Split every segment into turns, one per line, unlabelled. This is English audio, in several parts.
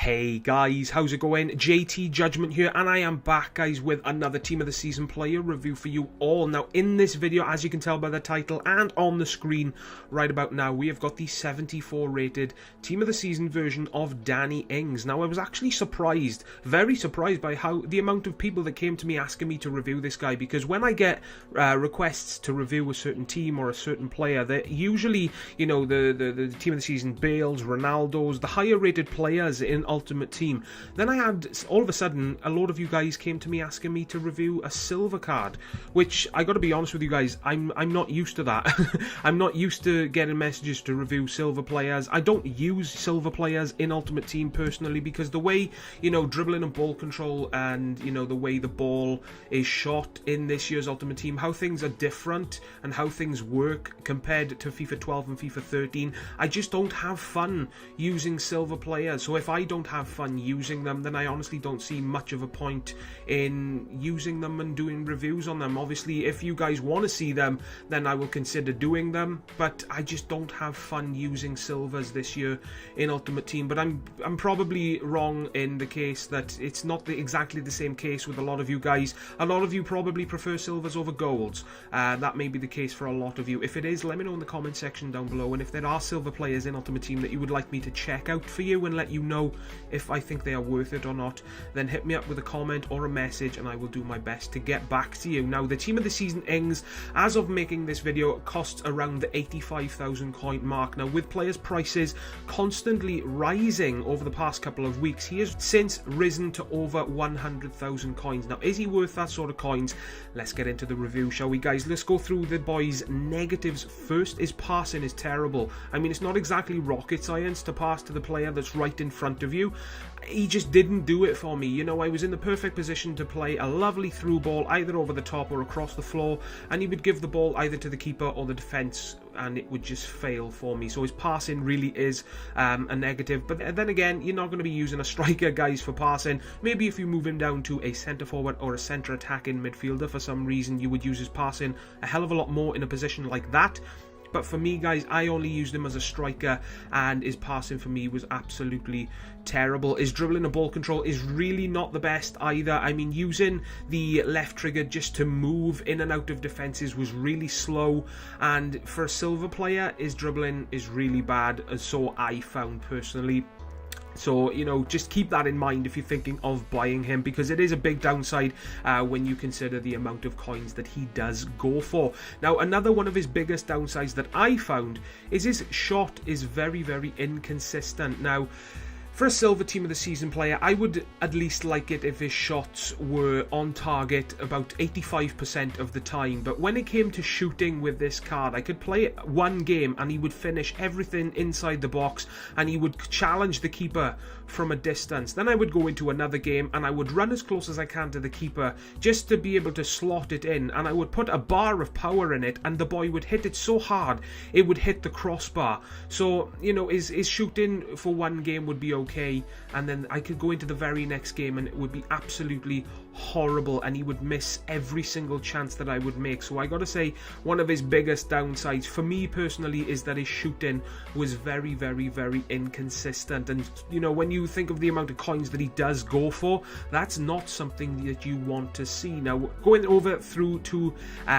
Hey guys, how's it going? JTJudgment here, and I am back, guys, with another Team of the Season player review for you all. Now, in this video, as you can tell by the title and on the screen right about now, we have got the 74 rated Team of the Season version of Danny Ings. Now, I was actually surprised, very surprised by the amount of people that came to me asking me to review this guy, because when I get requests to review a certain team or a certain player, they're usually, you know, the Team of the Season Bales, Ronaldos, the higher rated players in Ultimate Team. Then I had, all of a sudden, a lot of you guys came to me asking me to review a silver card, which I gotta be honest with you guys, I'm not used to that. I'm not used to getting messages to review silver players. I don't use silver players in Ultimate Team personally, because the way, you know, dribbling and ball control and, you know, the way the ball is shot in this year's Ultimate Team, how things are different and how things work compared to FIFA 12 and FIFA 13, I just don't have fun using silver players. So if I don't have fun using them, then I honestly don't see much of a point in using them and doing reviews on them. Obviously, if you guys want to see them, then I will consider doing them, but I just don't have fun using silvers this year in Ultimate Team. But I'm probably wrong in the case that it's not exactly the same case with a lot of you guys. A lot of you probably prefer silvers over golds. That may be the case for a lot of you. If it is, let me know in the comment section down below, and if there are silver players in Ultimate Team that you would like me to check out for you and let you know if I think they are worth it or not, then hit me up with a comment or a message and I will do my best to get back to you. Now, the Team of the Season Ings, as of making this video, costs around the 85,000 coin mark. Now, with players' prices constantly rising over the past couple of weeks, he has since risen to over 100,000 coins. Now, is he worth that sort of coins? Let's get into the review, shall we, guys? Let's go through the boy's negatives first. His passing is terrible. I mean, it's not exactly rocket science to pass to the player that's right in front of you. He just didn't do it for me. You know, I was in the perfect position to play a lovely through ball either over the top or across the floor, and he would give the ball either to the keeper or the defence, and it would just fail for me. So his passing really is a negative. But then again, you're not going to be using a striker, guys, for passing. Maybe if you move him down to a centre forward or a centre attacking midfielder for some reason, you would use his passing a hell of a lot more in a position like that. But for me, guys, I only used him as a striker, and his passing for me was absolutely terrible. His dribbling and ball control is really not the best either. I mean, using the left trigger just to move in and out of defences was really slow, and for a silver player, his dribbling is really bad, and so I found personally. So, you know, just keep that in mind if you're thinking of buying him, because it is a big downside when you consider the amount of coins that he does go for. Now, another one of his biggest downsides that I found is his shot is very, very inconsistent. Now, for a silver Team of the Season player, I would at least like it if his shots were on target about 85% of the time. But when it came to shooting with this card, I could play it one game and he would finish everything inside the box and he would challenge the keeper from a distance. Then I would go into another game and I would run as close as I can to the keeper just to be able to slot it in, and I would put a bar of power in it and the boy would hit it so hard it would hit the crossbar. So, you know, his shooting for one game would be okay, and then I could go into the very next game and it would be absolutely horrible and he would miss every single chance that I would make. So I gotta say, one of his biggest downsides for me personally is that his shooting was very, very, very inconsistent. And, you know, when you think of the amount of coins that he does go for, that's not something that you want to see. Now, going over through to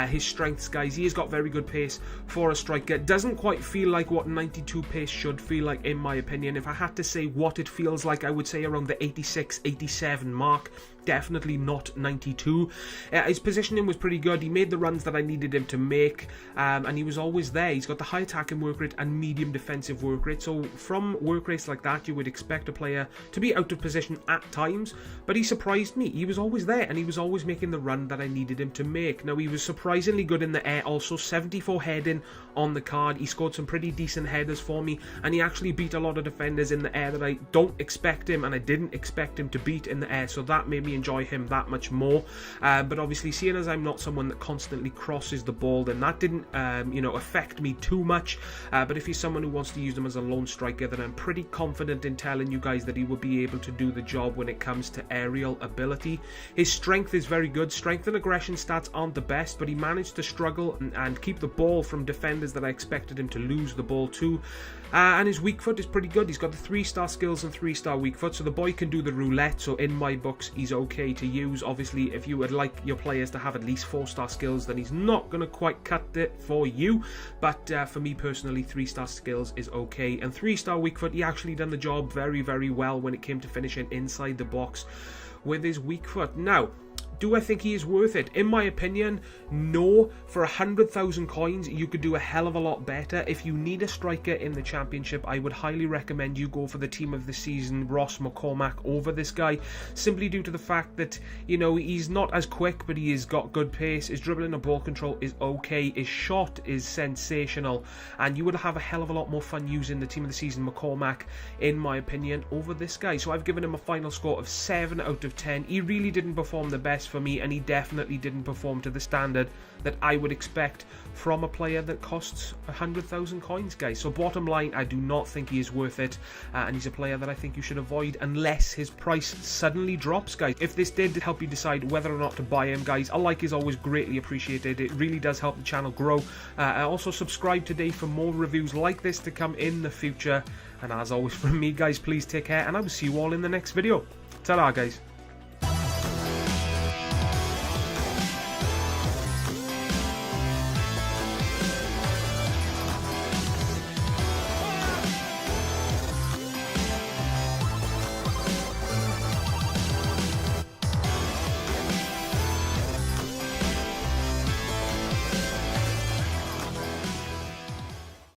his strengths, guys, he has got very good pace for a striker. Doesn't quite feel like what 92 pace should feel like, in my opinion. If I had to say what it feels like, I would say around the 86, 87 mark. Definitely not 92. His positioning was pretty good. He made the runs that I needed him to make, and he was always there. He's got the high attacking work rate and medium defensive work rate. So from work rates like that, you would expect a player to be out of position at times, but he surprised me. He was always there and he was always making the run that I needed him to make. Now, he was surprisingly good in the air also. 74 heading on the card. He scored some pretty decent headers for me, and he actually beat a lot of defenders in the air that I don't expect him, and I didn't expect him to beat in the air. So that made me enjoy him that much more. But obviously, seeing as I'm not someone that constantly crosses the ball, then that didn't you know, affect me too much. But if he's someone who wants to use them as a lone striker, then I'm pretty confident in telling you guys that he will be able to do the job when it comes to aerial ability. His strength is very good. Strength and aggression stats aren't the best, but he managed to struggle and keep the ball from defenders that I expected him to lose the ball to. And his weak foot is pretty good. He's got the 3-star skills skills and 3-star weak foot, so the boy can do the roulette. So in my books, he's okay to use. Obviously, if you would like your players to have at least 4-star skills, then he's not going to quite cut it for you. But for me personally, 3-star skills is okay. And 3-star weak foot, he actually done the job very, very well when it came to finishing inside the box with his weak foot. Now, do I think he is worth it? In my opinion, no. For 100,000 coins, you could do a hell of a lot better. If you need a striker in the championship, I would highly recommend you go for the team of the season, Ross McCormack, over this guy, simply due to the fact that, you know, he's not as quick, but he has got good pace. His dribbling and ball control is okay. His shot is sensational, and you would have a hell of a lot more fun using the team of the season, McCormack, in my opinion, over this guy. So I've given him a final score of 7 out of 10. He really didn't perform the best for me, and he definitely didn't perform to the standard that I would expect from a player that costs 100,000 coins, guys. So bottom line, I do not think he is worth it, and he's a player that I think you should avoid unless his price suddenly drops, guys. If this did help you decide whether or not to buy him, guys, a like is always greatly appreciated. It really does help the channel grow. Also subscribe today for more reviews like this to come in the future, and as always from me, guys, please take care, and I will see you all in the next video. Ta-ra, guys.